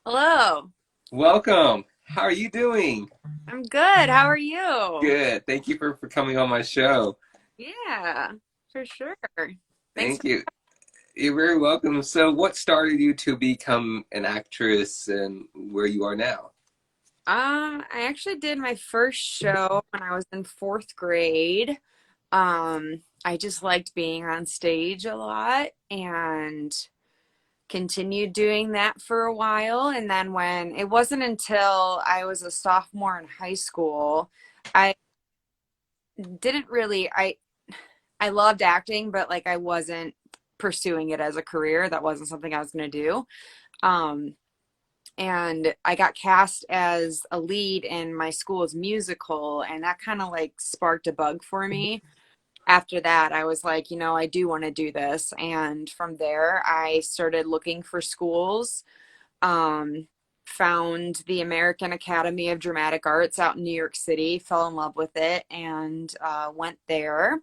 Hello. Welcome. How are you doing? I'm good. How are you? Good. Thank you for coming on my show. Yeah, for sure. Thanks Thank for you. You're very welcome. So, what started you to become an actress and where you are now? I actually did my first show when I was in fourth grade. I just liked being on stage a lot and continued doing that for a while. And then when it wasn't until I was a sophomore in high school, I didn't really I loved acting, but like I wasn't pursuing it as a career. That wasn't something I was going to do. Um, and I got cast as a lead in my school's musical, and that kind of like sparked a bug for me. After that, I was like, I do want to do this. And from there, I started looking for schools, um, found the American Academy of Dramatic Arts out in New York City, fell in love with it, and went there.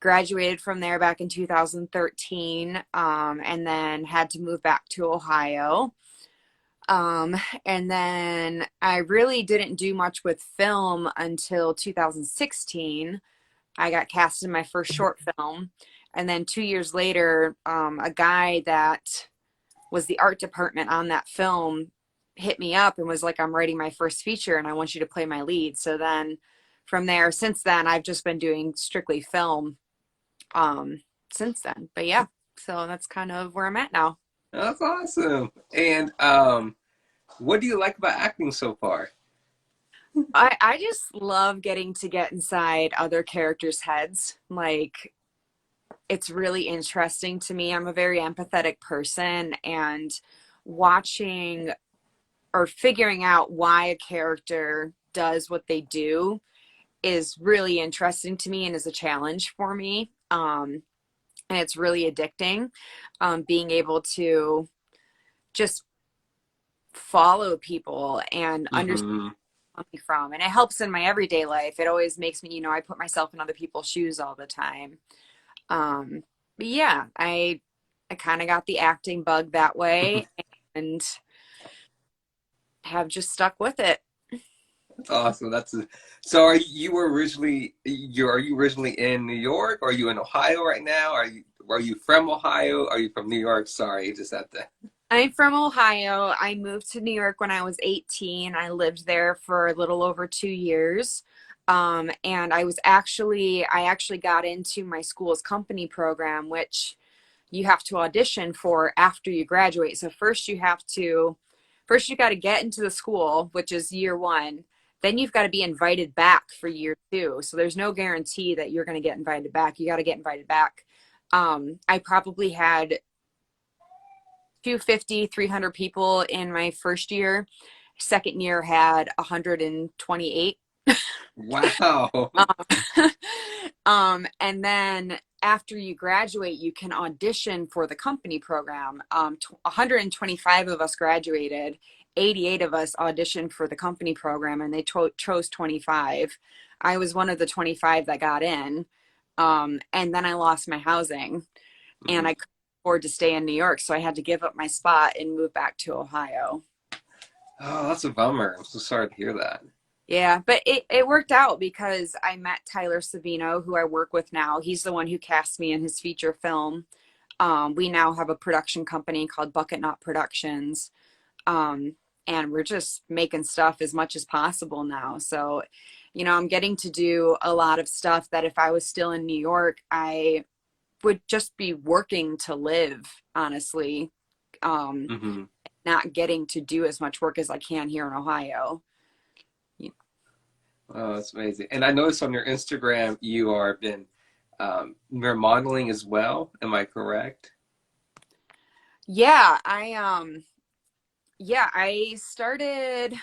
Graduated from there back in 2013, and then had to move back to Ohio. And then I really didn't do much with film until 2016. I got cast in my first short film. And then 2 years later, a guy that was the art department on that film hit me up and was like, I'm writing my first feature and I want you to play my lead. So then from there, since then, I've just been doing strictly film since then. But yeah, so that's kind of where I'm at now. That's awesome. And what do you like about acting so far? I just love getting to get inside other characters' heads. Like, it's really interesting to me. I'm a very empathetic person, and watching or figuring out why a character does what they do is really interesting to me and is a challenge for me. And it's really addicting, being able to just follow people and understand Hmm. where they're coming from. And it helps in my everyday life. It always makes me, I put myself in other people's shoes all the time. But yeah, I kind of got the acting bug that way and have just stuck with it. That's awesome. So. You were originally are you originally in New York? Are you in Ohio right now? Are you from Ohio? Are you from New York? Sorry, just had to. I'm from Ohio. I moved to New York when I was 18. I lived there for a little over 2 years. And I actually got into my school's company program, which you have to audition for after you graduate. So first you got to get into the school, which is year one. Then you've got to be invited back for year two. So there's no guarantee that you're going to get invited back. You got to get invited back. I probably had 250, 300 people in my first year. Second year had 128. Wow. And then after you graduate, you can audition for the company program. 125 of us graduated, 88 of us auditioned for the company program, and they chose 25. I was one of the 25 that got in. And then I lost my housing, and I couldn't afford to stay in New York, so I had to give up my spot and move back to Ohio. Oh, that's a bummer. I'm so sorry to hear that. Yeah, but it worked out because I met Tyler Savino, who I work with now. He's the one who cast me in his feature film. We now have a production company called Bucket Knot Productions. And we're just making stuff as much as possible now. So, I'm getting to do a lot of stuff that if I was still in New York, I would just be working to live, honestly. Um, Hmm. not getting to do as much work as I can here in Ohio. Oh, that's amazing. And I noticed on your Instagram you are been you're modeling as well. Am I correct? Yeah, I started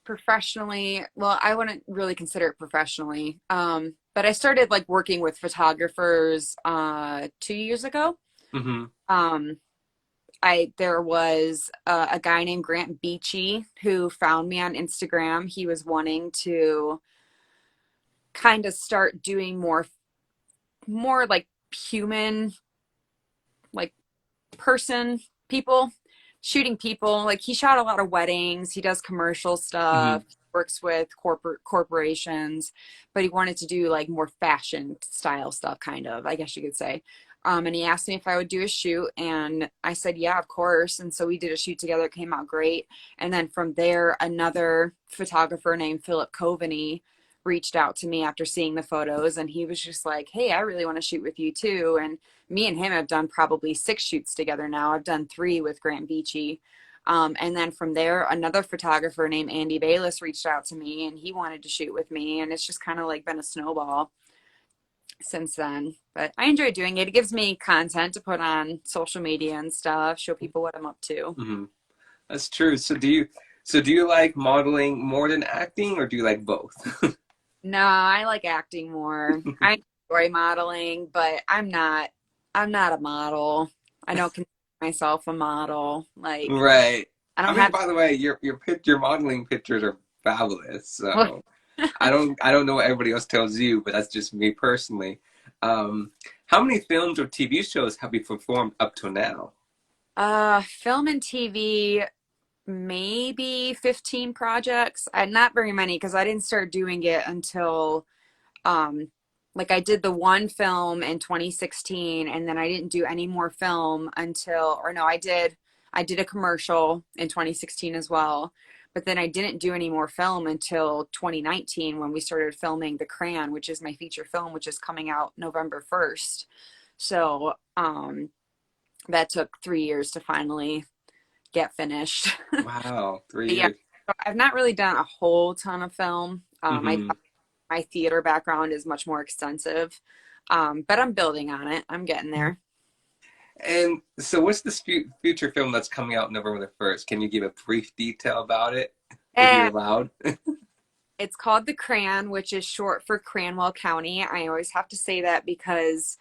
professionally. Well, I wouldn't really consider it professionally. But I started like working with photographers 2 years ago. Hmm. Um, I there was a guy named Grant Beachy who found me on Instagram. He was wanting to kind of start doing more like human, like person people, shooting people. Like he shot a lot of weddings. He does commercial Hmm. stuff, works with corporations, but he wanted to do like more fashion style stuff, kind of, I guess you could say. And he asked me if I would do a shoot, and I said, yeah, of course. And so we did a shoot together. It came out great. And then from there, another photographer named Philip Coveney reached out to me after seeing the photos, and he was just like, hey, I really want to shoot with you too. And me and him have done probably 6 shoots together now. I've done 3 with Grant Beachy. And then from there, another photographer named Andy Bayless reached out to me, and he wanted to shoot with me. And it's just kind of like been a snowball since then. But I enjoy doing it. It gives me content to put on social media and stuff, show people what I'm up to. Hmm. That's true. So do you like modeling more than acting, or do you like both? No, I like acting more. I enjoy modeling, but I'm not a model. I don't consider myself a model. Like Right. I I don't mean, have by the way, your modeling pictures are fabulous. well, So I don't know what everybody else tells you, but that's just me personally. Um, how many films or TV shows have you performed up to now? film and TV, maybe 15 projects. Not very many because I didn't start doing it until um like I did the one film in 2016, and then I didn't do any more film until, or no, I did a commercial in 2016 as well, but then I didn't do any more film until 2019 when we started filming The Crayon, which is my feature film, which is coming out November 1st. So that took 3 years to finally get finished. Wow, three But yeah, years. so I've not really done a whole ton of film. I Hmm. My theater background is much more extensive, but I'm building on it. I'm getting there. And so, what's this future film that's coming out November the 1st? Can you give a brief detail about it, if you're And allowed? it's called The Crayon, which is short for Cranwell County. I always have to say that because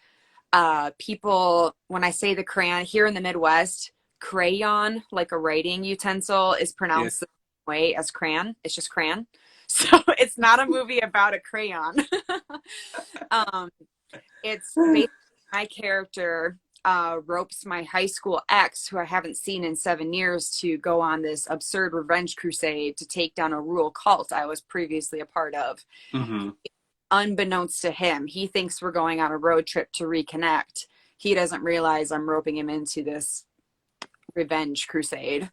people, when I say the crayon here in the Midwest, crayon, like a writing utensil, is Yeah. pronounced the same way as crayon. It's just crayon. So it's not a movie about a crayon. um, it's basically my character ropes my high school ex, who I haven't seen in 7 years, to go on this absurd revenge crusade to take down a rural cult I was previously a part of. Hmm. Unbeknownst to him, he thinks we're going on a road trip to reconnect. He doesn't realize I'm roping him into this revenge crusade.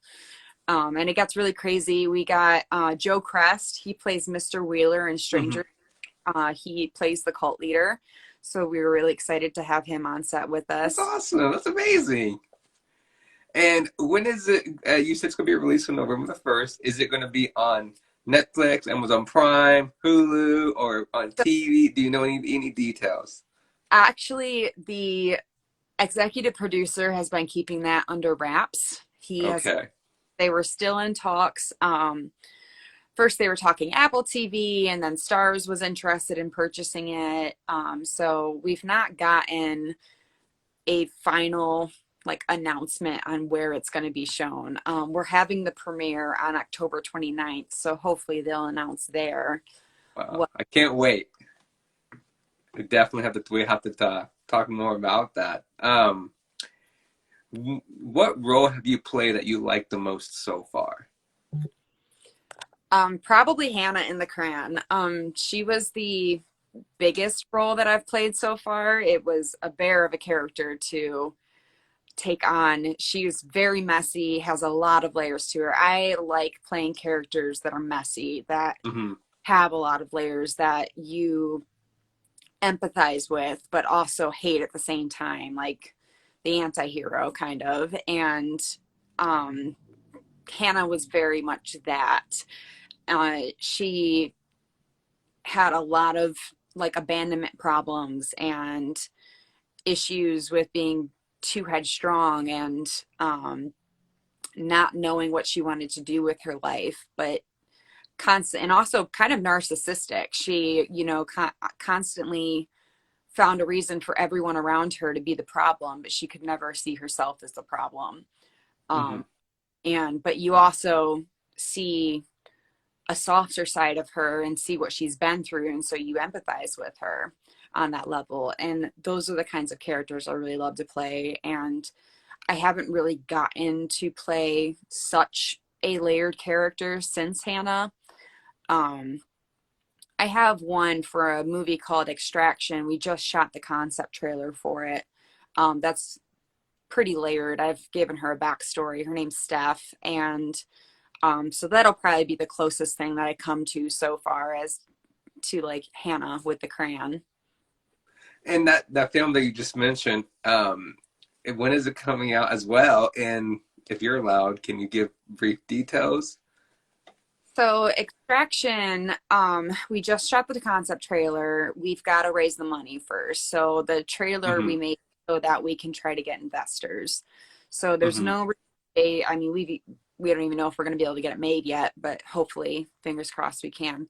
And it gets really crazy. We got Joe Crest. He plays Mr. Wheeler in Hmm. Stranger. He plays the cult leader. So we were really excited to have him on set with That's us. awesome. That's amazing. And when is it? You said it's going to be released on November the 1st. Is it going to be on Netflix, Amazon Prime, Hulu, or on So TV? Do you know any details? actually, the executive producer has been keeping that under wraps. He has. Okay. They were still in talks. First they were talking Apple TV, and then Stars was interested in purchasing it. So we've not gotten a final like announcement on where it's going to be shown. We're having the premiere on October 29th, so hopefully they'll announce there Wow. what. I can't wait. We have to talk more about that. What role have you played that you like the most so far? Probably Hannah in The Crayon. She was the biggest role that I've played so far. It was a bear of a character to take on. She's very messy, has a lot of layers to her. I like playing characters that are messy, that Hmm. have a lot of layers, that you empathize with, but also hate at the same time, like the anti hero kind of. And um, Hannah was very much that. She had a lot of like abandonment problems and issues with being too headstrong and not knowing what she wanted to do with her life, but constant and also kind of narcissistic. She, constantly found a reason for everyone around her to be the problem, but she could never see herself as the problem. Hmm. Um, and but you also see a softer side of her and see what she's been through, and so you empathize with her on that level. And those are the kinds of characters I really love to play. And I haven't really gotten to play such a layered character since Hannah. Um, I have one for a movie called Extraction. We just shot the concept trailer for it. That's pretty layered. I've given her a backstory. Her name's Steph, and so that'll probably be the closest thing that I come to so far as to like Hannah with the crayon. And that film that you just mentioned, when is it coming out as well? And if you're allowed, can you give brief details? So Extraction, we just shot the concept trailer. We've got to raise the money first. So the trailer Mm-hmm. we made so that we can try to get investors. So there's Mm-hmm. no, I mean, we don't even know if we're going to be able to get it made yet, but hopefully, fingers crossed, we can.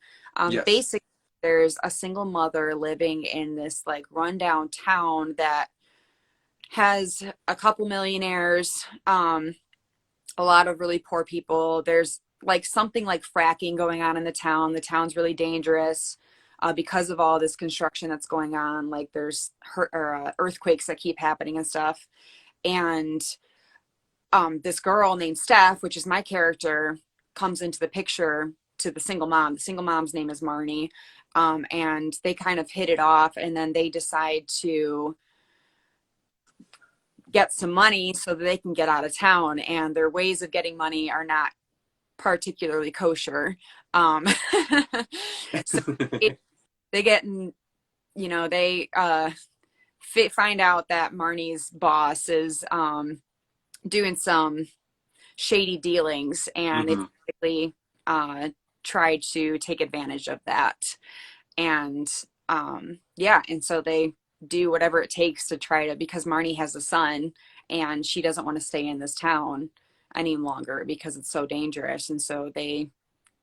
Yes. Basically, there's a single mother living in this like rundown town that has a couple millionaires, a lot of really poor people. There's like something like fracking going on in the town. The town's really dangerous because of all this construction that's going on. Like there's earthquakes that keep happening and stuff. And this girl named Steph, which is my character, comes into the picture to the single mom. The single mom's name is Marnie. And they kind of hit it off, and then they decide to get some money so that they can get out of town. And their ways of getting money are not particularly kosher. Um, so they get in, they find out that Marnie's boss is doing some shady dealings, and they Mm-hmm. basically try to take advantage of that. And yeah, and so they do whatever it takes to try to, because Marnie has a son and she doesn't want to stay in this town any longer because it's so dangerous. And so they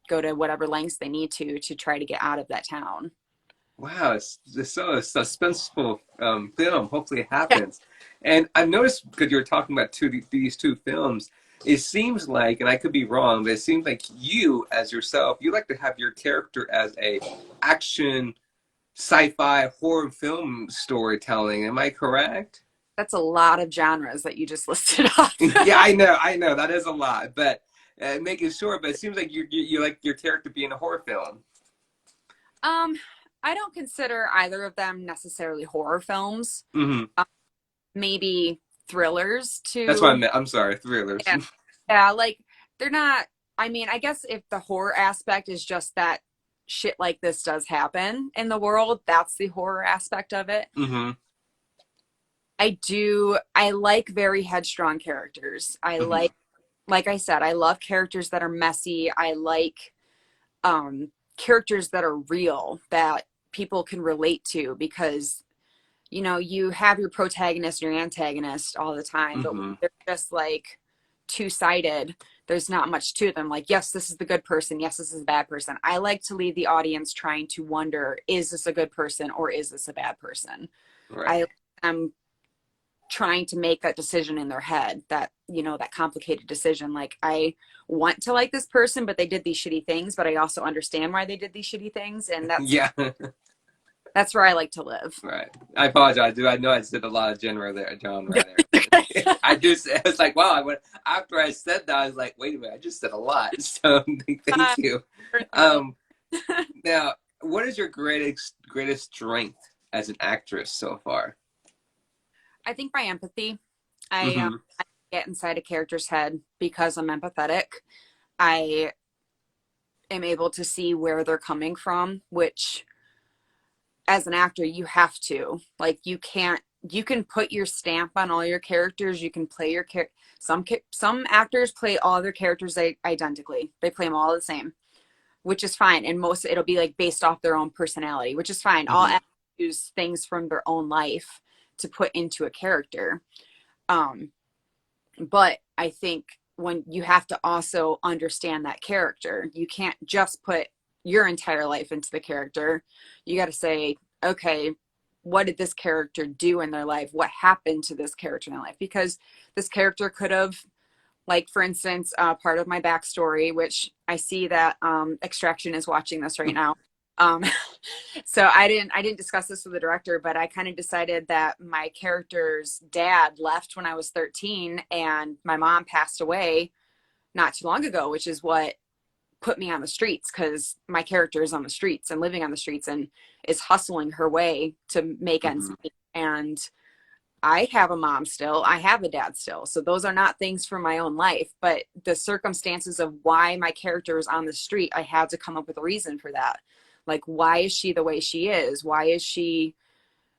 go to whatever lengths they need to try to get out of that town. Wow, it's so a suspenseful film. Hopefully, it Yeah, happens. And I've noticed because you were talking about these two films, it seems like, and I could be wrong, but it seems like you, as yourself, you like to have your character as a action, sci-fi, horror film storytelling. Am I correct? that's a lot of genres that you just listed off. Yeah, I know, that is a lot, but making sure. But it seems like you like your character being a horror film. um, I don't consider either of them necessarily horror films. Hmm. Maybe thrillers That's what I too. meant. I'm sorry, thrillers. Yeah, yeah, like they're not. I mean, I guess if the horror aspect is just that shit like this does happen in the world, that's the horror aspect of it. Hmm. I like very headstrong characters. Hmm. Like I said, I love characters that are messy. I like characters that are real, that people can relate to, because you have your protagonist and your antagonist all the time, but Hmm. they're just like two-sided. There's not much to them. Like, yes, this is the good person. Yes, this is a bad person. I like to leave the audience trying to wonder, is this a good person or is this a bad person? Right. I am trying to make that decision in their head, that complicated decision. Like, I want to like this person, but they did these shitty things, but I also understand why they did these shitty things. And Yeah. that's where I like to live. Right. I apologize, dude. I know I said a lot of genre there, but I just, I was like, wow. After I said that, I was like, wait a minute, I just said a lot. So thank you. No. Um, Now, what is your greatest strength as an actress so far? I think my empathy. I Hmm. get inside a character's head because I'm empathetic. I am able to see where they're coming from, which as an actor you have to. Like, you can put your stamp on all your characters. You can play your some actors play all their characters identically. They play them all the same, which is fine. And most it'll be like based off their own personality, which is fine. All Hmm. actors use things from their own life to put into a character. Um, but I think when you have to also understand that character, you can't just put your entire life into the character. You got to say, okay, what did this character do in their life? What happened to this character in their life? Because this character could have, like, for instance, part of my backstory, which I see that Extraction is watching this right now. Um, so I didn't discuss this with the director, but I kind of decided that my character's dad left when I was 13 and my mom passed away not too long ago, which is what put me on the streets because my character is on the streets and living on the streets and is hustling her way to make ends Hmm. meet. And I have a mom still, I have a dad still. So those are not things from my own life, but the circumstances of why my character is on the street, I had to come up with a reason for that. Like, why is she the way she is? Why is she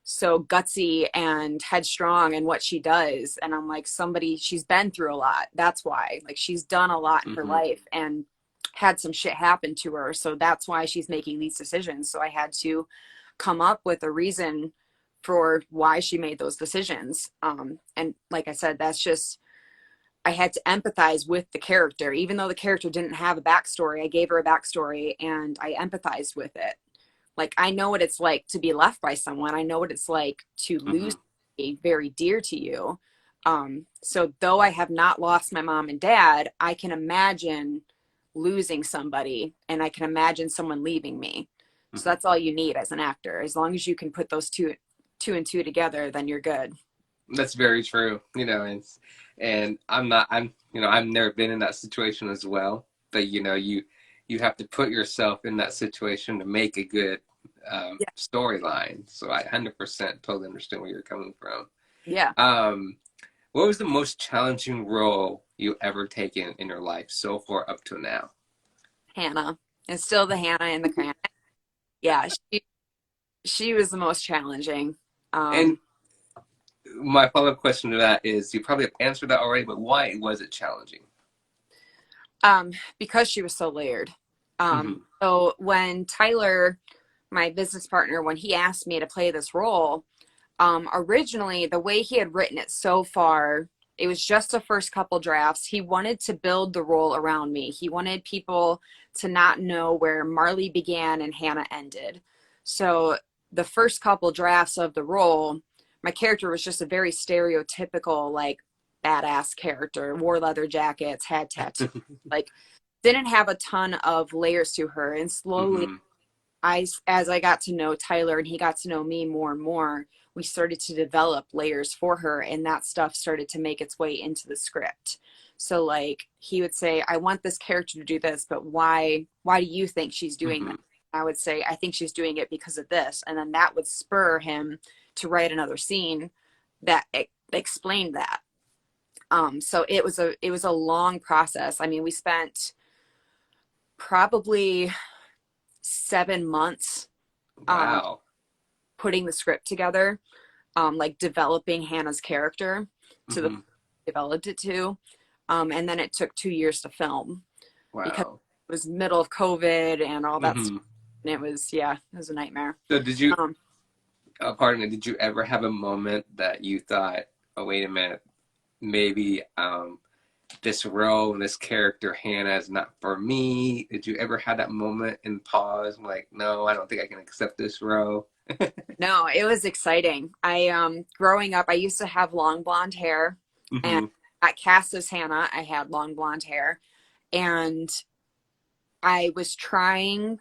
so gutsy and headstrong in what she does? And I'm like, somebody, she's been through a lot. That's why. Like, she's done a lot in her Hmm. life and had some shit happen to her. So that's why she's making these decisions. So I had to come up with a reason for why she made those decisions. And like I said, that's just, I had to empathize with the character. Even though the character didn't have a backstory, I gave her a backstory and I empathized with it. Like, I know what it's like to be left by someone. I know what it's like to lose Hmm. a very dear to you. So though I have not lost my mom and dad, I can imagine losing somebody and I can imagine someone leaving me. So Hmm. that's all you need as an actor. As long as you can put those two and two together, then you're good. That's very true. And I've never been in that situation as well. But you have to put yourself in that situation to make a good Yeah. storyline. So I 100% totally understand where you're coming from. Yeah. Um, what was the most challenging role you ever taken in your life so far up to now? Hannah. It's still the Hannah in the crayon. Yeah, she was the most challenging. And Um, my follow-up question to that is, you probably have answered that already, but why was it challenging? because she was so layered. Hmm. So when Tyler, my business partner, when he asked me to play this role, originally the way he had written it so far, it was just the first couple drafts. He wanted to build the role around me. He wanted people to not know where Marlee began and Hannah ended. So the first couple drafts of the role, my character was just a very stereotypical, like, badass character, wore leather jackets, had tattoos, like, didn't have a ton of layers to her. And slowly, Hmm. as I got to know Tyler and he got to know me more and more, we started to develop layers for her, and that stuff started to make its way into the script. So like, he would say, I want this character to do this, but why do you think she's doing Hmm. that? I would say, I think she's doing it because of this, and then that would spur him to write another scene that explained that. So it was a long process. I mean, we spent probably 7 months um, Wow. putting the script together, like developing Hannah's character to the Hmm. developed it to. And then it took 2 years to film because Wow. it was middle of COVID and all that stuff. Hmm. And it was, yeah, it was a nightmare. So Um, pardon me, did you ever have a moment that you thought, oh, wait a minute, maybe this role and this character, Hannah, is not for me? Did you ever have that moment and pause, like, no, I don't think I can accept this role? no, it was exciting. Growing up, I used to have long blonde hair, and Hmm. at cast as Hannah, I had long blonde hair, and I was trying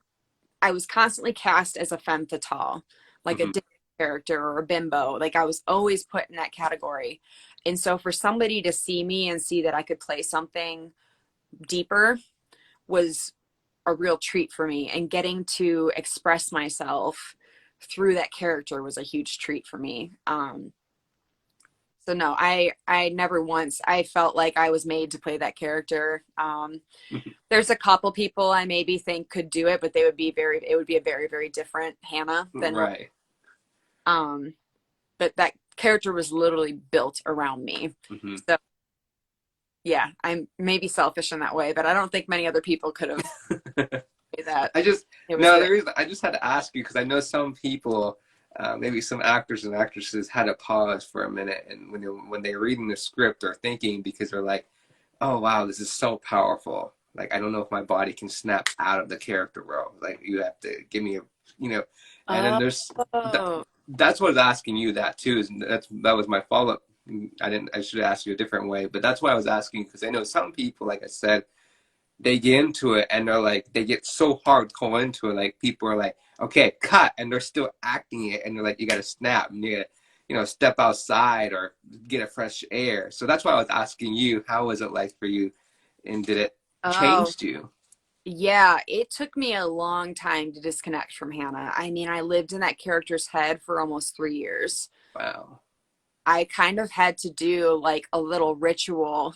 I was constantly cast as a femme fatale, like a Hmm. Disney character or a bimbo. Like, I was always put in that category. And so for somebody to see me and see that I could play something deeper was a real treat for me. And getting to express myself through that character was a huge treat for me. So no, I never once I felt like I was made to play that character. There's a couple people I maybe think could do it, but it would be a very, very different Hannah than what, Right. um, but that character was literally built around me. Hmm. So yeah, I'm maybe selfish in that way, but I don't think many other people could have made that. I just It was no. good. The reason I just had to ask you because I know some people, maybe some actors and actresses, had to pause for a minute, and when they're reading the script or thinking, because they're like, "Oh wow, this is so powerful." Like, I don't know if my body can snap out of the character role. Like, you have to give me a, you know. And then that, Oh, that's what I was asking you that too. That was my follow up. I should have asked you a different way, but that's why I was asking, because I know some people, like I said, they get into it and they're like, they get so hardcore into it. Like, people are like, okay, cut, and they're still acting it, and they're like, you got to snap, and you got to, step outside or get a fresh air. So that's why I was asking you, how was it like for you, and did it Oh, change you? yeah, it took me a long time to disconnect from Hannah. I mean, I lived in that character's head for almost 3 years. Wow. I kind of had to do like a little ritual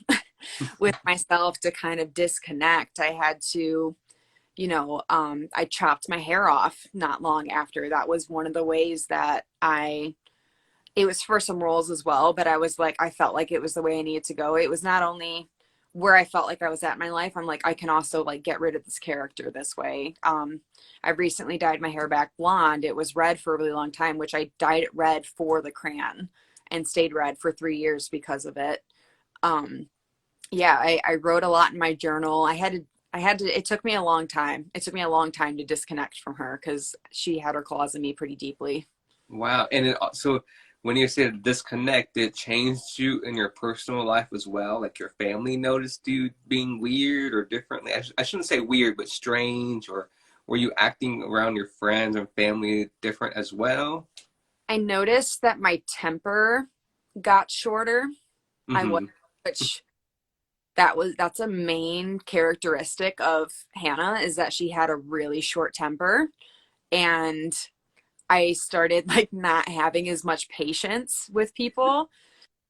with myself to kind of disconnect. I had to, I chopped my hair off not long after. That was one of the ways that it was for some roles as well, but I was like, I felt like it was the way I needed to go. It was not only where I felt like I was at in my life, I'm like, I can also like get rid of this character this way. I recently dyed my hair back blonde. It was red for a really long time, which I dyed it red for the crayon and stayed red for 3 years because of it. Um, yeah, I wrote a lot in my journal. It took me a long time. It took me a long time to disconnect from her because she had her claws in me pretty deeply. Wow. And so when you said disconnect, it changed you in your personal life as well? Like your family noticed you being weird or differently? I shouldn't say weird, but strange, or were you acting around your friends and family different as well? I noticed that my temper got shorter. I was, Mm-hmm. which that's a main characteristic of Hannah is that she had a really short temper, and I started like not having as much patience with people,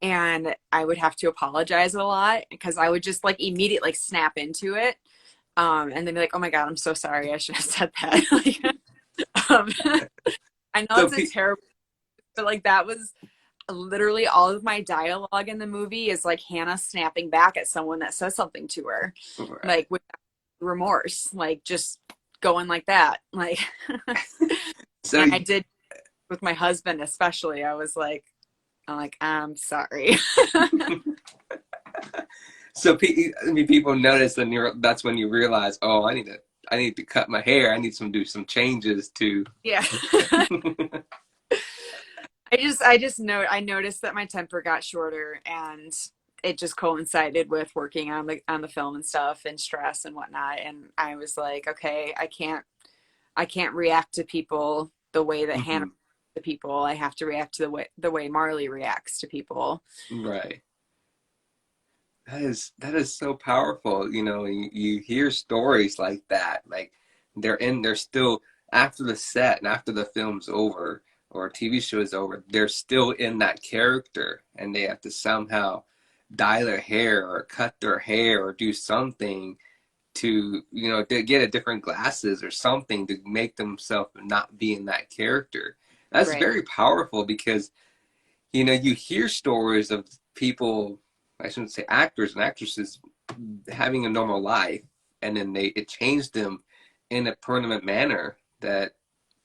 and I would have to apologize a lot because I would just like immediately like snap into it, and then be like, "Oh my God, I'm so sorry. I should have said that." Like, I know So, it's a terrible, but like that was literally all of my dialogue in the movie is like Hannah snapping back at someone that says something to her, right. like with remorse, like just going like that. Like, So, and I did with my husband, especially. I'm sorry. so I mean, people notice, and that's when you realize, oh, I need to cut my hair. I need some do some changes to. Yeah. I noticed that my temper got shorter, and it just coincided with working on the film and stuff and stress and whatnot. And I was like, okay, I can't react to people the way that Hannah Hmm. reacts to people. I have to react to the way Marlee reacts to people. Right. That is so powerful. You hear stories like that. Like they're still after the set and after the film's over or a TV show is over, they're still in that character and they have to somehow dye their hair or cut their hair or do something to get a different glasses or something to make themselves not be in that character. That's Right. very powerful because you hear stories of people, I shouldn't say actors and actresses, having a normal life, and then it changed them in a permanent manner that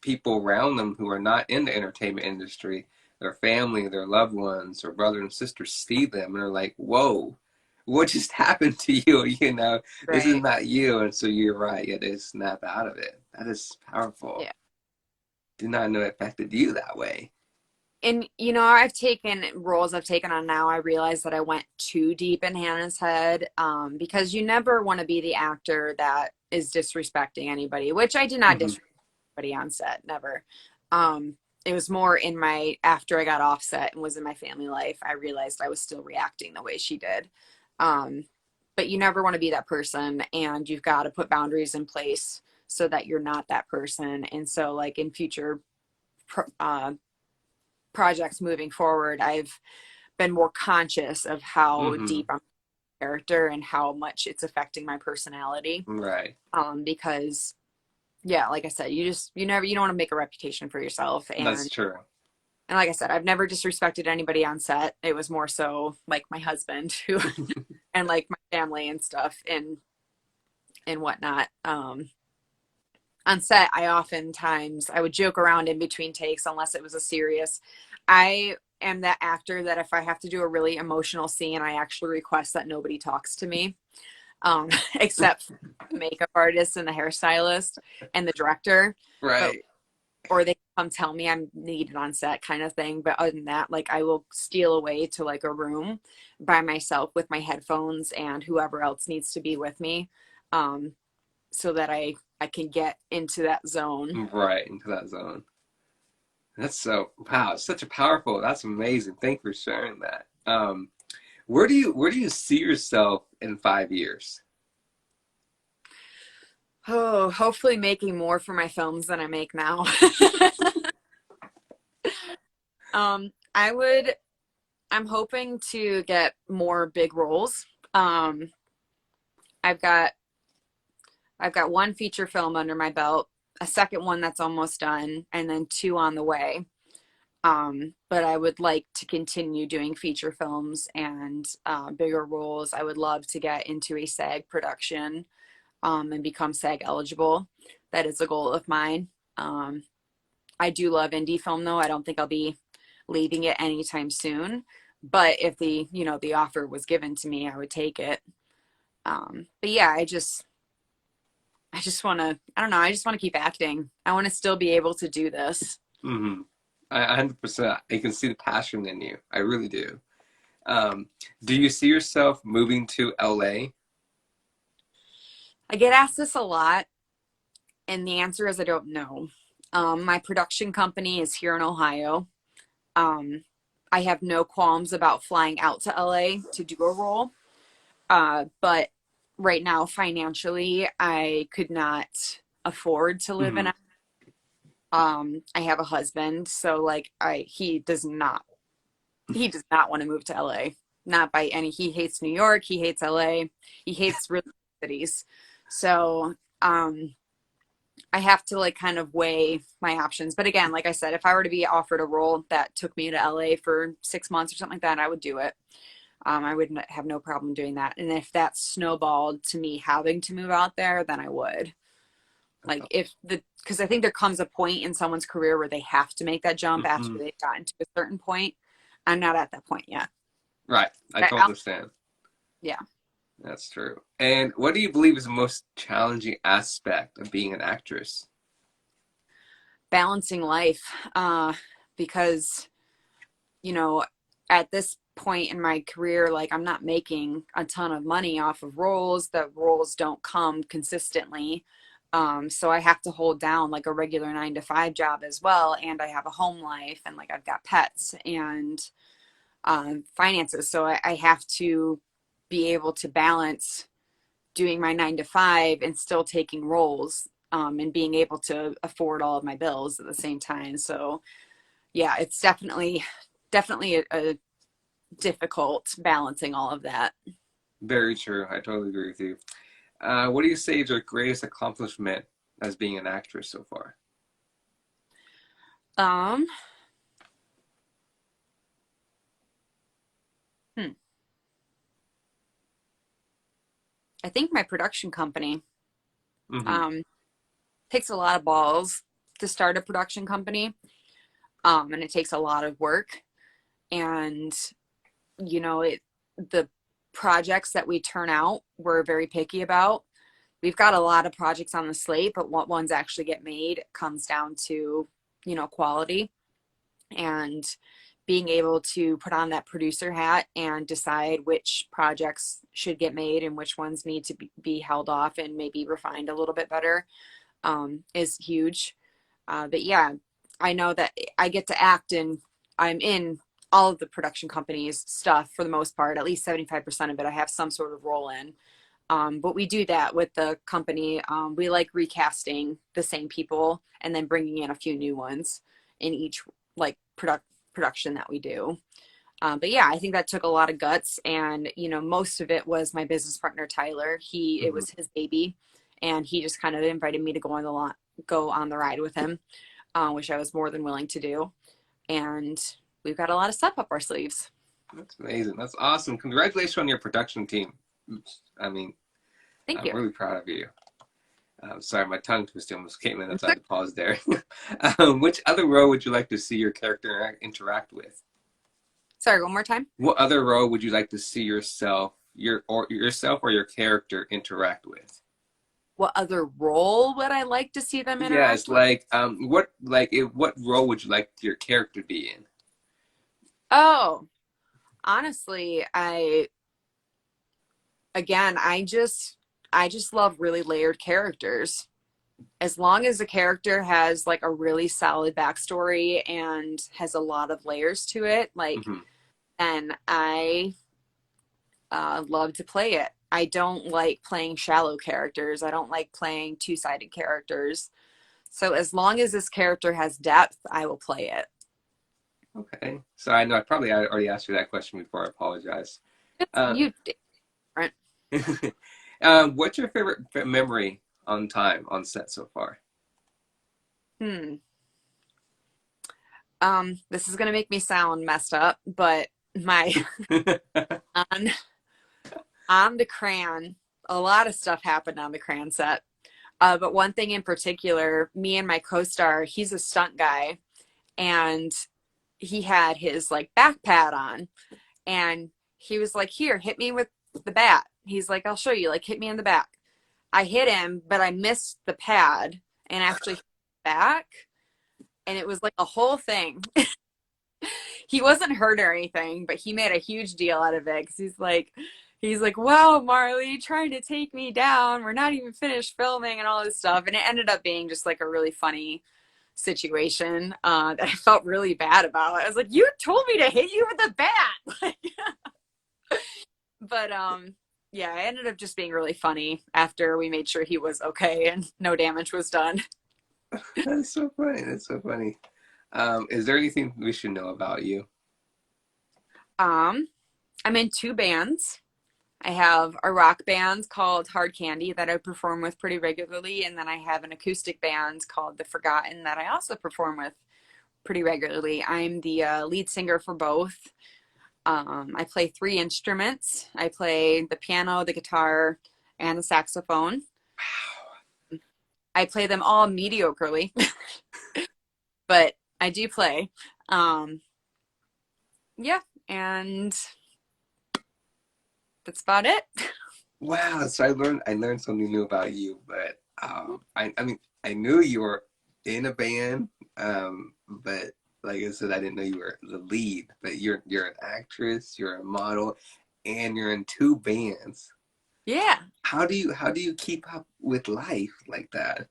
people around them who are not in the entertainment industry, their family, their loved ones, or brothers and sisters see them and are like, whoa, what just happened to you? This is Right. not you. And so you're right. Yeah, they snap out of it. That is powerful. Yeah. Did not know it affected you that way. And I've taken roles I've taken on now. I realized that I went too deep in Hannah's head, because you never want to be the actor that is disrespecting anybody, which I did not Hmm. disrespect anybody on set, never. It was more in my after I got off set and was in my family life, I realized I was still reacting the way she did. Um, but you never want to be that person, and you've got to put boundaries in place so that you're not that person. And so, like in future uh, projects moving forward, I've been more conscious of how Hmm. deep I'm a character and how much it's affecting my personality. Right. Because yeah, like I said, you don't want to make a reputation for yourself. That's And true. like I said, I've never disrespected anybody on set. It was more so like my husband who and like my family and stuff and whatnot. On set, I would joke around in between takes unless it was a serious. I am that actor that if I have to do a really emotional scene, I actually request that nobody talks to me, except for the makeup artist and the hairstylist and the director. But Right. or they come tell me I'm needed on set kind of thing. But other than that, like I will steal away to like a room by myself with my headphones and whoever else needs to be with me. Um, so that I can get into that zone. Right into that zone. That's so wow. It's such a powerful. That's amazing. Thank you for sharing that. Where do you see yourself in 5 years? Oh, hopefully making more for my films than I make now. I would, I'm hoping to get more big roles. Um, I've got I've got one feature film under my belt, a second one that's almost done, and then two on the way. But I would like to continue doing feature films and bigger roles. I would love to get into a SAG production and become SAG eligible. That is a goal of mine. Um, I do love indie film though. I don't think I'll be leaving it anytime soon. But if the offer was given to me, I would take it. But yeah, I just want to, I don't know, I just want to keep acting. I want to still be able to do this. Hmm. I 100%. I can see the passion in you. I really do. Um, do you see yourself moving to LA? I get asked this a lot, and the answer is I don't know. My production company is here in Ohio. Um, I have no qualms about flying out to LA to do a role. But right now, financially, I could not afford to live in. Hmm. I have a husband, so like he does not want to move to LA. Not by any. He hates New York. He hates LA. He hates really cities. So I have to like kind of weigh my options. But again, like I said, if I were to be offered a role that took me to LA for 6 months or something like that, I would do it. I would have no problem doing that. And if that snowballed to me having to move out there, then I would. Like because I think there comes a point in someone's career where they have to make that jump after Hmm. they've gotten to a certain point. I'm not at that point yet. Right. I I, totally I'll, understand. yeah. That's true. And what do you believe is the most challenging aspect of being an actress? Balancing life. Because, you know, at this point in my career, like I'm not making a ton of money off of roles. The roles don't come consistently. So I have to hold down like a regular 9 to 5 job as well. And I have a home life and like I've got pets and finances. So I have to be able to balance doing my 9 to 5 and still taking roles and being able to afford all of my bills at the same time. So yeah, it's definitely a difficult balancing all of that. Very true. I totally agree with you. What do you say is your greatest accomplishment as being an actress so far? Um, hmm, I think my production company Hmm. um, takes a lot of balls to start a production company, and it takes a lot of work. And it the projects that we turn out, we're very picky about. We've got a lot of projects on the slate, but what ones actually get made comes down to quality and being able to put on that producer hat and decide which projects should get made and which ones need to be held off and maybe refined a little bit better is huge. But yeah, I know that I get to act and I'm in all of the production companies stuff for the most part, at least 75% of it I have some sort of role in. But we do that with the company. We like recasting the same people and then bringing in a few new ones in each like production that we do. But yeah, I think that took a lot of guts, and most of it was my business partner Tyler. It Hmm. was his baby, and he just kind of invited me to go on the ride with him, which I was more than willing to do. And we've got a lot of stuff up our sleeves. That's amazing. That's awesome. Congratulations on your production team. I mean, Thank I'm you. really proud of you. Sorry, my tongue twisted almost came in. That's why I So, had to pause there. Which other role would you like to see your character interact with? sorry, one more time. What other role would you like to see yourself or your character interact with? What other role would I like to see them Yes, interact with? what role would you like your character to be in? Oh, honestly, I just I just love really layered characters. As long as the character has like a really solid backstory and has a lot of layers to it, like, Hmm. and I love to play it. I don't like playing shallow characters. I don't like playing two-sided characters. So as long as this character has depth, I will play it. Okay. So I know I already asked you that question before. I apologize. It's Uh, you different. what's your favorite memory on time on set so far? Hmm. This is gonna make me sound messed up, but my on on the crayon, a lot of stuff happened on the crayon set. But one thing in particular, me and my co-star, he's a stunt guy, and he had his like back pad on, and he was like, "Here, hit me with the bat." He's like, "I'll show you. Like, hit me in the back." I hit him, but I missed the pad and actually hit back, and it was like a whole thing. He wasn't hurt or anything, but he made a huge deal out of it because he's like, "Wow, Marlee, trying to take me down. We're not even finished filming and all this stuff." And it ended up being just like a really funny situation that I felt really bad about. I was like, "You told me to hit you with a bat." But yeah, it ended up just being really funny after we made sure he was okay and no damage was done. That's so funny. That's so funny. Is there anything we should know about you? Um, I'm in two bands. I have a rock band called Hard Candy that I perform with pretty regularly, and then I have an acoustic band called The Forgotten that I also perform with pretty regularly. I'm the lead singer for both. I play three instruments. I play the piano, the guitar, and the saxophone. I play them all mediocrely, but I do play. Um, yeah, and that's about it. Wow. So I learned something new about you, but I mean I knew you were in a band, but like I said, I didn't know you were the lead. But you're an actress, you're a model, and you're in two bands. Yeah. How do you keep up with life like that?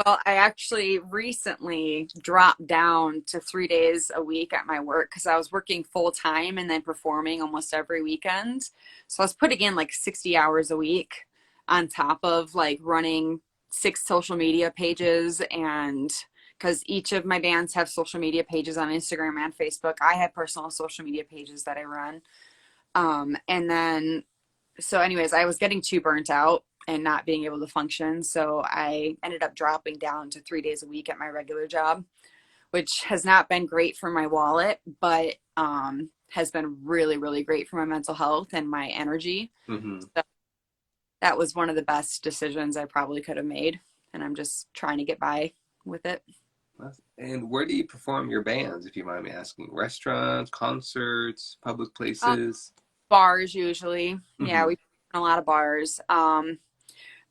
Well, I actually recently dropped down to 3 days a week at my work because I was working full time and then performing almost every weekend. So I was putting in like 60 hours a week on top of like running six social media pages. And because each of my bands have social media pages on Instagram and Facebook, I have personal social media pages that I run. And then so anyways, I was getting too burnt out and not being able to function. So I ended up dropping down to 3 days a week at my regular job, which has not been great for my wallet, but has been really, really great for my mental health and my energy. Hmm. So that was one of the best decisions I probably could have made. And I'm just trying to get by with it. And where do you perform your bands, if you mind me asking? Restaurants, concerts, public Uh, places? Bars usually. Yeah, Hmm. we in a lot of bars.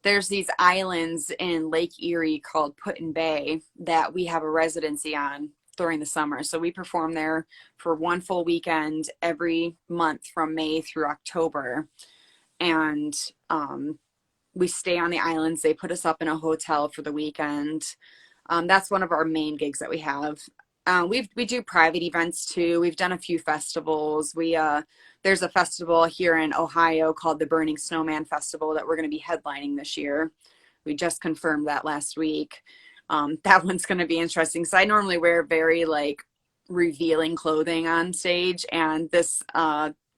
There's these islands in Lake Erie called Put-in Bay that we have a residency on during the summer. So we perform there for one full weekend every month from May through October. And we stay on the islands. They put us up in a hotel for the weekend. That's one of our main gigs that we have. We do private events too. We've done a few festivals. There's a festival here in Ohio called the Burning Snowman Festival that we're going to be headlining this year. We just confirmed that last week. That one's going to be interesting. So I normally wear very like revealing clothing on stage, and this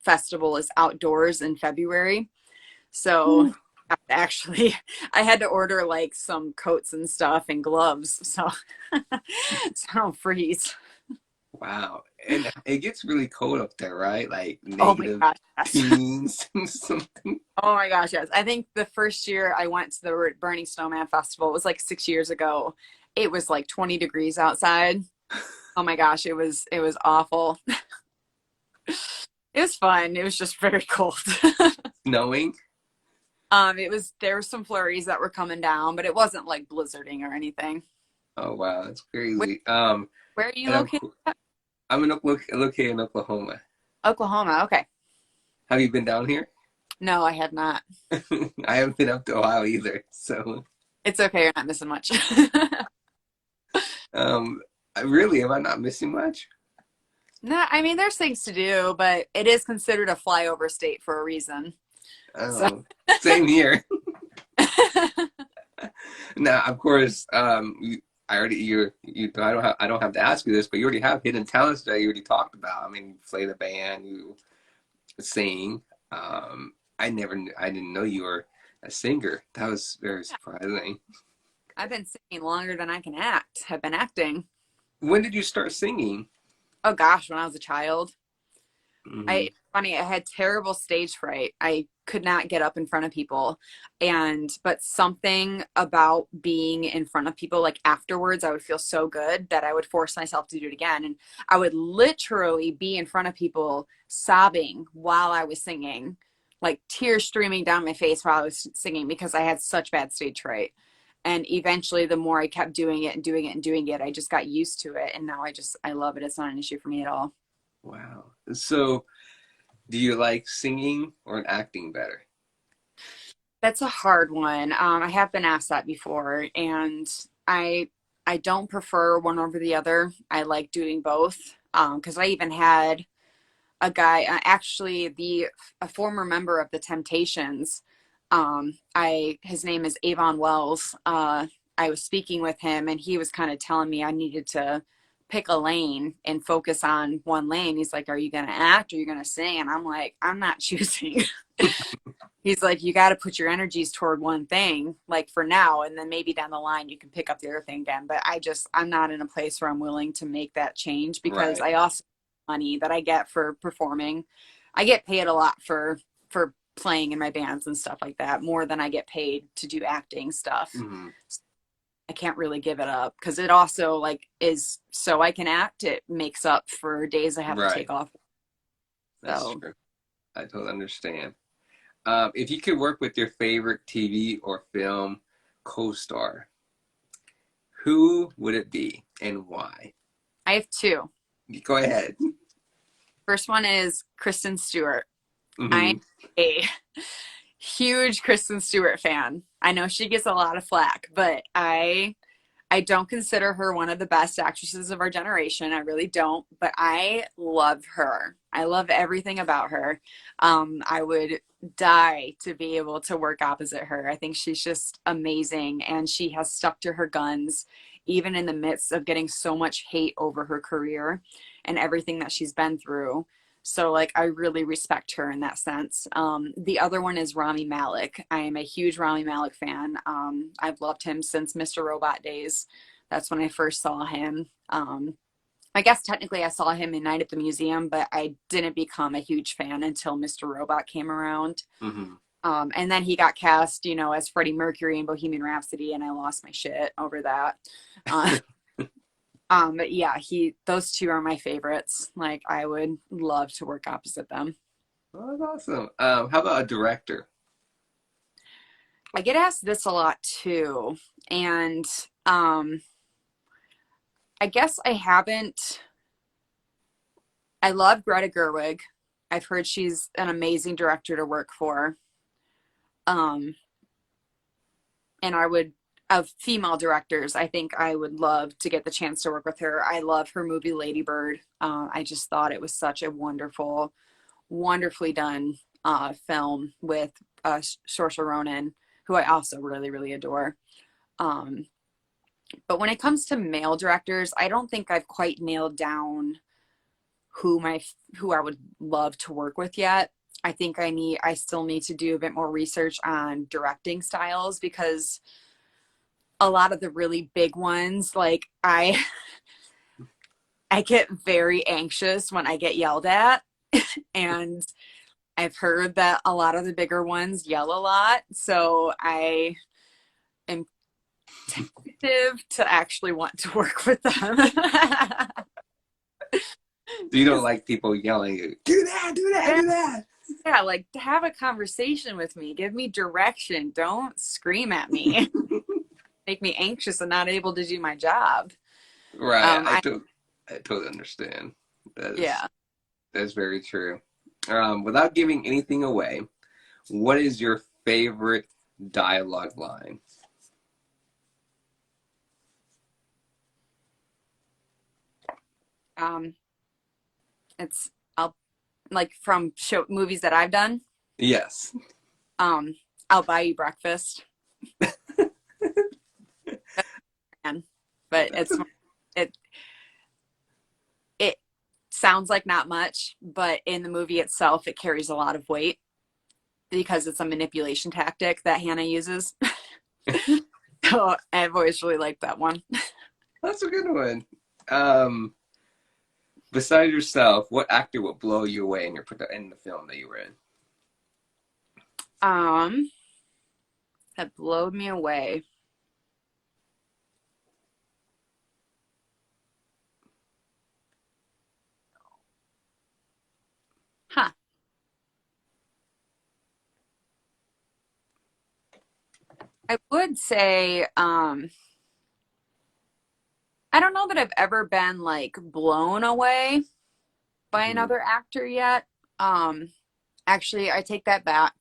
festival is outdoors in February. So actually, I had to order like some coats and stuff and gloves so so I don't freeze. Wow. And it gets really cold up there, right? Like Oh my negative gosh, yes. teens and something. Oh my gosh, yes. I think the first year I went to the Burning Snowman Festival, it was like 6 years ago. It was like 20 degrees outside. Oh my gosh, it was awful. It was fun. It was just very cold. Snowing. It was there were some flurries that were coming down, but it wasn't like blizzarding or anything. Oh wow, that's Where, crazy. where are you And located? I'm in located in Oklahoma. Oklahoma. Okay. Have you been down here? No, I had not. I haven't been up to Ohio either. So, It's okay, you're not missing much. um, really, am I not missing much? No, I mean there's things to do, but it is considered a flyover state for a reason. So Oh, same here. Now, of course, I already I don't have to ask you this, but you already have hidden talents that you already talked about. I mean, you play the band, you sing. I didn't know you were a singer. That was very surprising. I've been singing longer than I can act. Have been acting. When did you start singing? Oh gosh, when I was a child. Hmm. Funny, I had terrible stage fright. I could not get up in front of people. But something about being in front of people, like afterwards, I would feel so good that I would force myself to do it again. And I would literally be in front of people sobbing while I was singing, like tears streaming down my face while I was singing because I had such bad stage fright. And eventually, the more I kept doing it and doing it and doing it, I just got used to it. And now I love it. It's not an issue for me at all. Wow. So, do you like singing or acting better? That's a hard one. I have been asked that before, and I I don't prefer one over the other. I like doing both. Because I even had a guy, actually the a former member of the Temptations. I his name is Avon Wells. I was speaking with him, and he was kind of telling me I needed to pick a lane and focus on one lane. He's like, "Are you gonna act or are you gonna sing?" And I'm like, "I'm not choosing." He's like, you got to put your energies toward one thing, like for now, and then maybe down the line you can pick up the other thing again. But I'm not in a place where I'm willing to make that change because Right. I also money that I get for performing. I get paid a lot for playing in my bands and stuff like that, more than I get paid to do acting stuff. Hmm. I can't really give it up because it also like is so I can act. It makes up for days I have to Right. take off. That's So true. I totally understand. If you could work with your favorite TV or film co-star, who would it be and why? I have two. Go ahead. First one is Kristen Stewart. I'm Hmm. a huge Kristen Stewart fan. I know she gets a lot of flack, but I don't consider her one of the best actresses of our generation. I really don't, but I love her. I love everything about her. I would die to be able to work opposite her. I think she's just amazing, and she has stuck to her guns, even in the midst of getting so much hate over her career and everything that she's been through. So, like, I really respect her in that sense. The other one is Rami Malek. I am a huge Rami Malek fan. I've loved him since Mr. Robot days. That's when I first saw him. I guess technically I saw him in Night at the Museum, but I didn't become a huge fan until Mr. Robot came around. Hmm. And then he got cast, as Freddie Mercury in Bohemian Rhapsody, and I lost my shit over that. Uh, but yeah, those two are my favorites. Like I would love to work opposite them. Oh, that's awesome. How about a director? I get asked this a lot too, and um, I guess I haven't. I love Greta Gerwig. I've heard she's an amazing director to work for. Um, and I would of female directors, I think I would love to get the chance to work with her. I love her movie Lady Bird. I just thought it was such a wonderfully done film with Saoirse Ronan, who I also really, really adore. Um, but when it comes to male directors, I don't think I've quite nailed down who I would love to work with yet. I still need to do a bit more research on directing styles because a lot of the really big ones, like I get very anxious when I get yelled at, and I've heard that a lot of the bigger ones yell a lot, so I am tentative to actually want to work with them. So you don't Because like people yelling, do that, do that, do that. yeah, like to have a conversation with me, give me direction, don't scream at me, make me anxious and not able to do my job. Right. Um, I I totally understand. That is yeah, that's very true. Without giving anything away, What is your favorite dialogue line? Um, it's I'll like from show movies that I've done. Yes. Um, I'll buy you breakfast, and but That's a, it it sounds like not much, but in the movie itself, it carries a lot of weight because it's a manipulation tactic that Hannah uses. So I've always really liked that one. that's a good one. Um, Besides yourself, what actor will blow you away in in the film that you were in? Um, that blowed me away. Huh. I would say, I don't know that I've ever been like blown away by Mhm. another actor yet. Um, Actually, I take that back.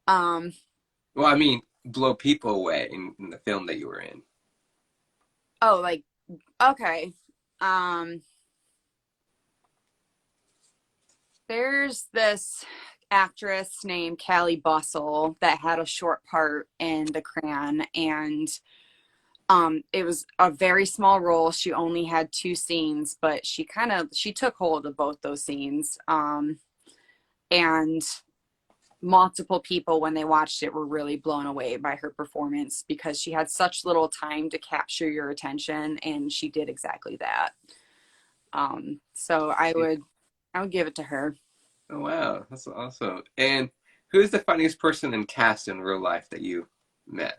Um, Well, I mean, blow people away in the film that you were in. oh, like, okay. Um, there's this actress named Callie Bustle that had a short part in The Crayon, and it was a very small role. She only had two scenes, but she took hold of both those scenes. And multiple people when they watched it were really blown away by her performance because she had such little time to capture your attention, and she did exactly that. So I would give it to her. Oh wow, that's awesome. And who's the funniest person in cast in real life that you met?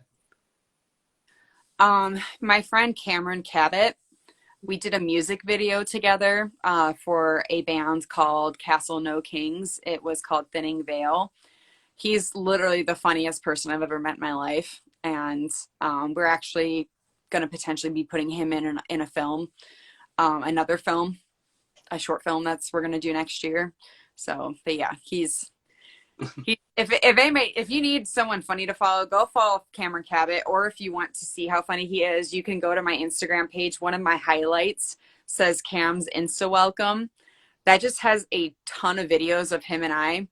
My friend Cameron Cabot, we did a music video together for a band called Castle No Kings. It was called Thinning Veil. He's literally the funniest person I've ever met in my life, and we're actually going to potentially be putting him in a film, another film, a short film that's we're going to do next year. So, but yeah, if you need someone funny to follow, go follow Cameron Cabot. Or if you want to see how funny he is, you can go to my Instagram page. One of my highlights says Cam's Insta Welcome. That just has a ton of videos of him and I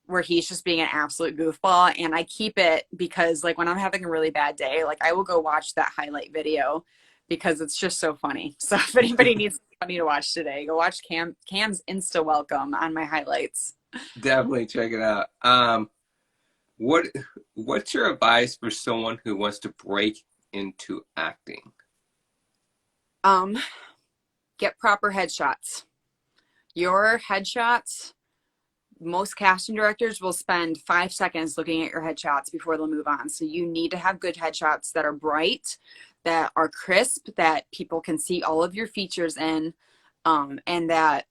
where he's just being an absolute goofball. And I keep it because like when I'm having a really bad day, like I will go watch that highlight video because it's just so funny. So if anybody needs something funny to watch today, go watch Cam's Insta Welcome on my highlights. Definitely check it out. What what's your advice for someone who wants to break into acting? Um, get proper headshots. Your headshots, most casting directors will spend 5 seconds looking at your headshots before they'll move on. So you need to have good headshots that are bright, that are crisp, that people can see all of your features in, and that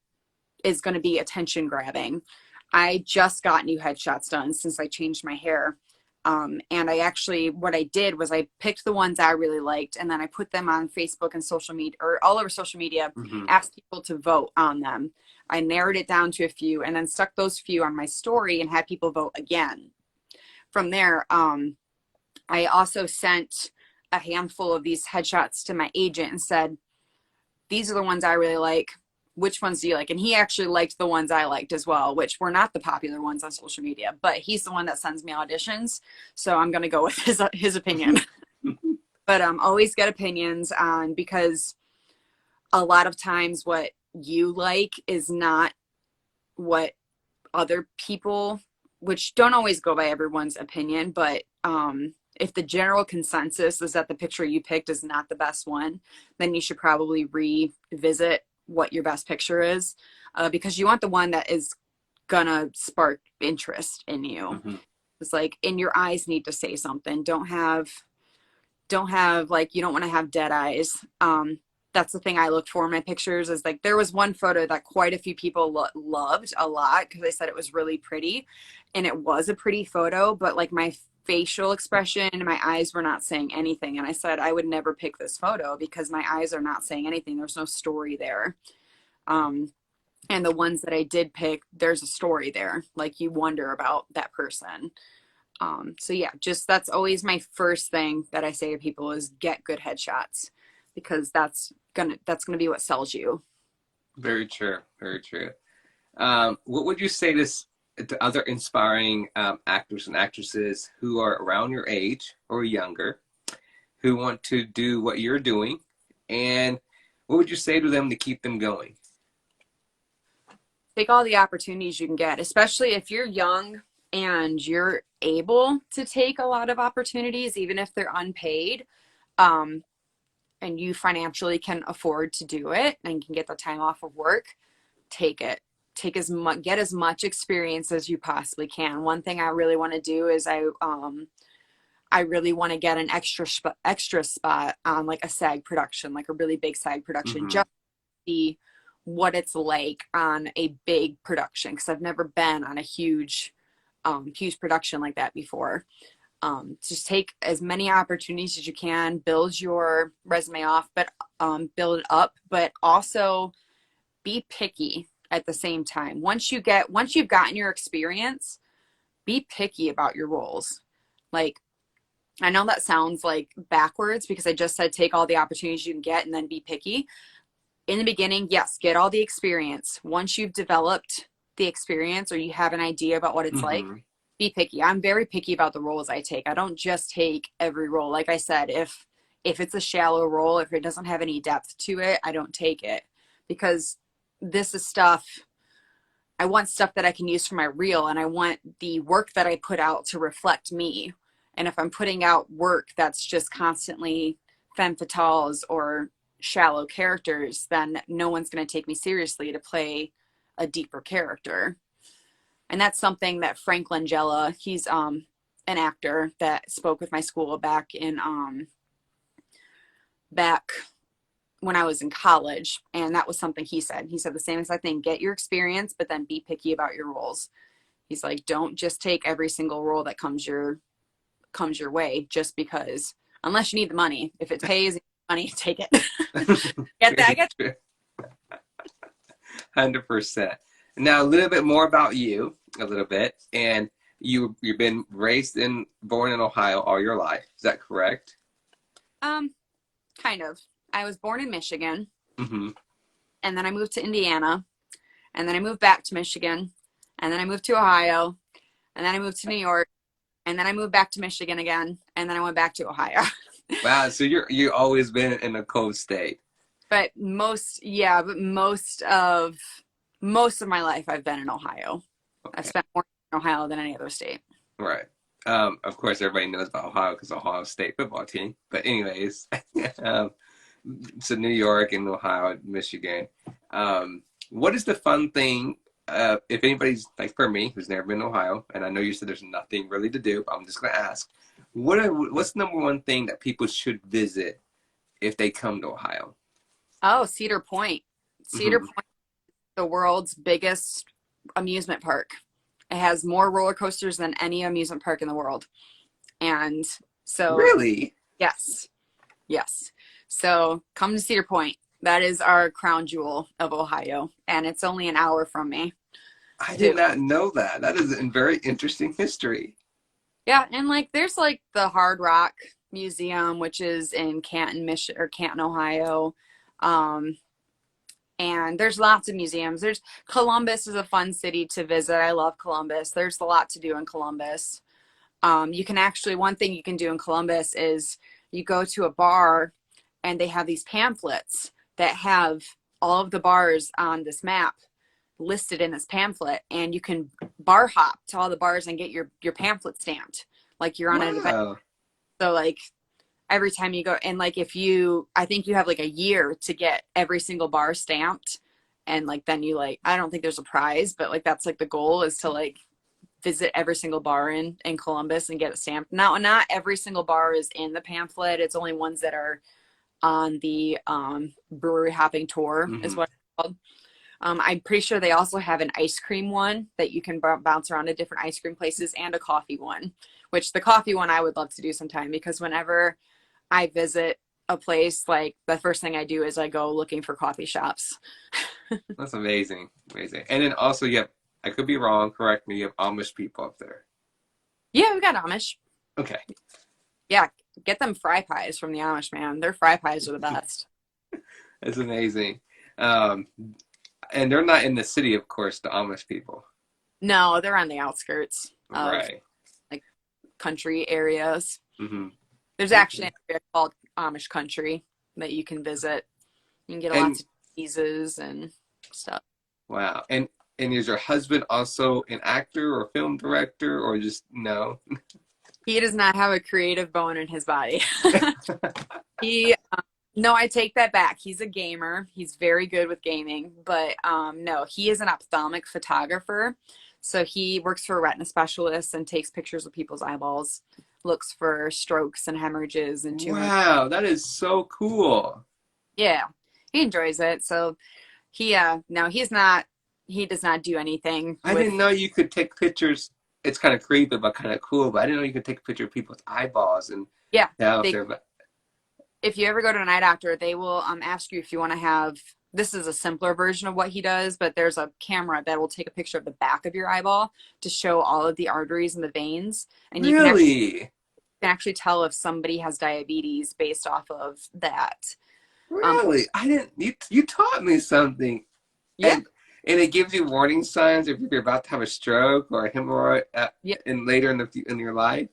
is going to be attention grabbing. I just got new headshots done since I changed my hair. And I actually, what I did was I picked the ones I really liked and then I put them on Facebook and social media or all over social media, Hmm. asked people to vote on them. I narrowed it down to a few and then stuck those few on my story and had people vote again. From there, I also sent a handful of these headshots to my agent and said, these are the ones I really like. Which ones do you like? And he actually liked the ones I liked as well, which were not the popular ones on social media, but he's the one that sends me auditions. So I'm going to go with his opinion. But always get opinions on because a lot of times what you like is not what other people, which don't always go by everyone's opinion, but if the general consensus is that the picture you picked is not the best one, then you should probably revisit what your best picture is because you want the one that is gonna spark interest in you. Hmm. It's like, and your eyes need to say something. Don't have like you don't want to have dead eyes. That's the thing I looked for in my pictures is like there was one photo that quite a few people loved a lot because they said it was really pretty and it was a pretty photo, but like my facial expression and my eyes were not saying anything, and I said I would never pick this photo because my eyes are not saying anything. There's no story there. um And the ones that I did pick, there's a story there. Like you wonder about that person. So yeah, just that's always my first thing that I say to people is get good headshots because that's gonna be what sells you. Very true. Very true. What would you say to other inspiring actors and actresses who are around your age or younger who want to do what you're doing? And what would you say to them to keep them going? Take all the opportunities you can get, especially if you're young and you're able to take a lot of opportunities, even if they're unpaid. Um, and you financially can afford to do it and can get the time off of work, take it. Take as much, get as much experience as you possibly can. One thing I really want to do is I really want to get an extra spot on like a SAG production, like a really big SAG production, Mm-hmm. just to see what it's like on a big production because I've never been on a huge production like that before. Just take as many opportunities as you can, build your resume off, but build it up, but also be picky at the same time. Once you've gotten your experience, be picky about your roles. Like I know that sounds like backwards because I just said take all the opportunities you can get and then be picky. In the beginning, yes, get all the experience. Once you've developed the experience or you have an idea about what it's like, Mm-hmm. be picky. I'm very picky about the roles I take. I don't just take every role. Like I said, if it's a shallow role, if it doesn't have any depth to it, I don't take it because this is stuff I want stuff that I can use for my reel and I want the work that I put out to reflect me. And if I'm putting out work that's just constantly femme fatales or shallow characters, then no one's going to take me seriously to play a deeper character. And that's something that Frank Langella, he's an actor that spoke with my school back when I was in college, and that was something he said. He said the same exact thing: get your experience, but then be picky about your roles. He's like, don't just take every single role that comes your way just because, unless you need the money. If it pays money, take it. Get that? I Very get. true. 100%. Now, a little bit more about you, a little bit. And you've been raised and born in Ohio all your life. Is that correct? Um, kind of. I was born in Michigan, Mm-hmm. and then I moved to Indiana, and then I moved back to Michigan, and then I moved to Ohio, and then I moved to New York, and then I moved back to Michigan again, and then I went back to Ohio. Wow. So you always been in a cold state. But most of my life I've been in Ohio. I've Okay. spent more in Ohio than any other state. Right. Of course, everybody knows about Ohio because Ohio State football team. But anyways, um, so New York and Ohio, Michigan. What is the fun thing? If anybody's like for me, who's never been to Ohio, and I know you said there's nothing really to do, but I'm just gonna ask, what's the number one thing that people should visit if they come to Ohio? Oh, Cedar Point. Cedar Hmm. Point, the world's biggest amusement park. It has more roller coasters than any amusement park in the world. And so, Really? yes, yes. So come to Cedar Point. That is our crown jewel of Ohio. And it's only an hour from me, I did too. not know that. That is a very interesting history. Yeah, and like there's like the Hard Rock Museum, which is in Canton, Ohio. Um, and there's lots of museums. There's Columbus is a fun city to visit. I love Columbus. There's a lot to do in Columbus. You can actually one thing you can do in Columbus is you go to a bar and they have these pamphlets that have all of the bars on this map listed in this pamphlet and you can bar hop to all the bars and get your pamphlet stamped like you're on an event. Wow. So like every time you go and like if you I think you have like a year to get every single bar stamped and like then you like I don't think there's a prize but like that's like the goal is to like visit every single bar in Columbus and get it stamped. Now not every single bar is in the pamphlet. It's only ones that are on the brewery hopping tour is Hmm. what it's called. I'm pretty sure they also have an ice cream one that you can bounce around to different ice cream places and a coffee one, which the coffee one I would love to do sometime because whenever I visit a place, like the first thing I do is I go looking for coffee shops. That's amazing. Amazing. And then also you have, I could be wrong, correct me, you have Amish people up there. Yeah, we got Amish. Okay. Yeah, get them fry pies from the Amish, man. Their fry pies are the best. That's amazing. Um, and they're not in the city, of course, the Amish people. No, they're on the outskirts of Right. like country areas. Hmm. There's actually Okay. an area called Amish country that you can visit. You can get And lots of cheeses and stuff. wow. And is your husband also an actor or film director or just no? He does not have a creative bone in his body. He No, I take that back. He's a gamer. He's very good with gaming, but no, he is an ophthalmic photographer. So he works for a retina specialist and takes pictures of people's eyeballs, looks for strokes and hemorrhages and tumors. Wow, that is so cool. Yeah, he enjoys it. So no, he does not do anything I didn't with, know you could take pictures. It's kind of creepy, but kind of cool. But I didn't know you could take a picture of people's eyeballs and yeah, tell if they, they're. if you ever go to an eye doctor, they will ask you if you want to have, this is a simpler version of what he does, but there's a camera that will take a picture of the back of your eyeball to show all of the arteries and the veins. And Really? can actually tell if somebody has diabetes based off of that. Or, Really? I didn't. You taught me something, yeah, and it gives you warning signs if you're about to have a stroke or a hemorrhoid, yeah, in later in your life.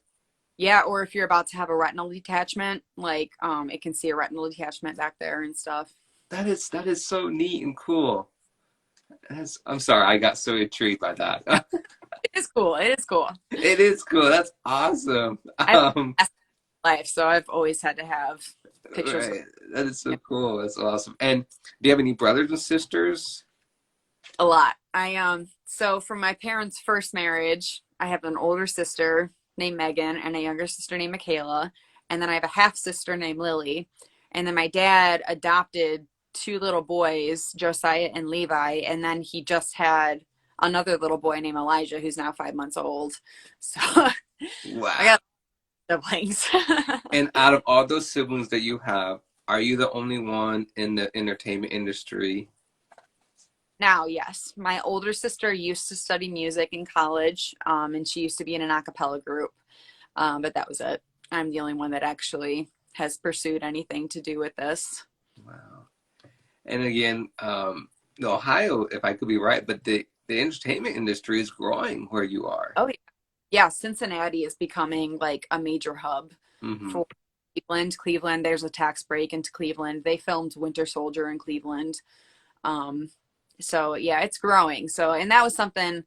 yeah. Or if you're about to have a retinal detachment, like it can see a retinal detachment back there and stuff. That is so neat and cool. I'm sorry, I got so intrigued by that. It is cool. It is cool. It is cool. That's awesome. I've passed life, so I've always had to have pictures of Right. That is yeah, so cool. That's awesome. And do you have any brothers and sisters? a lot. So from my parents' first marriage, I have an older sister named Megan and a younger sister named Michaela, and then I have a half sister named Lily. And then my dad adopted two little boys, Josiah and Levi, and then he just had another little boy named Elijah who's now 5 months old. So I Wow. got siblings. And out of all those siblings that you have, are you the only one in the entertainment industry? Now, yes, my older sister used to study music in college, and she used to be in an a cappella group, but that was it. I'm the only one that actually has pursued anything to do with this. Wow. And again, Ohio, if I could be right, but the entertainment industry is growing where you are. Oh, yeah. Yeah, Cincinnati is becoming like a major hub Hmm. for Cleveland. Cleveland, there's a tax break into Cleveland. They filmed Winter Soldier in Cleveland. Um, so yeah, it's growing. So, and that was something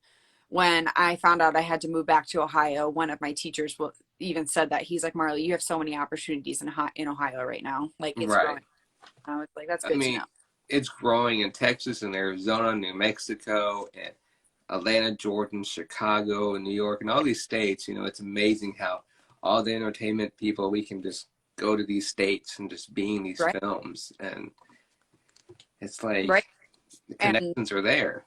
when I found out I had to move back to Ohio. One of my teachers even said that he's like, Marlee, you have so many opportunities in Ohio right now. Like it's Right. growing. I was like, that's I good to mean, know. it's growing in Texas and Arizona, New Mexico, and Atlanta, Jordan, Chicago, and New York, and all these states. It's amazing how all the entertainment people, we can just go to these states and just be in these Right. films. And it's like Right. the And connections are there.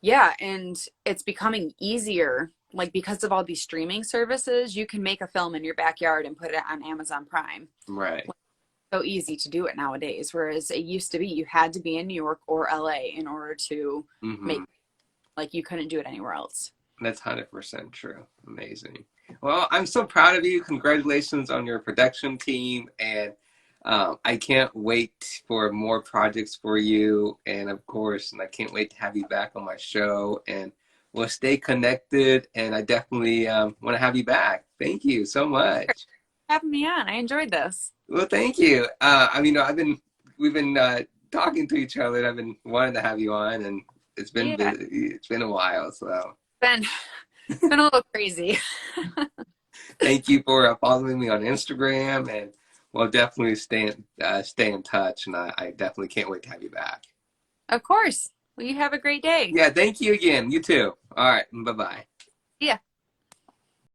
yeah, and it's becoming easier. Like because of all these streaming services, you can make a film in your backyard and put it on Amazon Prime. Right. So easy to do it nowadays. Whereas it used to be you had to be in New York or LA in order to Hmm. make, like you couldn't do it anywhere else. That's 100% true. Amazing. Well, I'm so proud of you. Congratulations on your production team. And I can't wait for more projects for you. And of course, and I can't wait to have you back on my show. And we'll stay connected. And I definitely want to have you back. Thank you so much. Having me on. I enjoyed this. Well, thank you. We've been talking to each other, and I've been wanting to have you on, and it's been Yeah. busy. It's been a while. So Been it's been a little crazy. thank you for following me on Instagram, and we'll definitely stay in touch. And I definitely can't wait to have you back. Of course. Well, you have a great day. Yeah, thank you again. You too. All right. Bye bye. Yeah.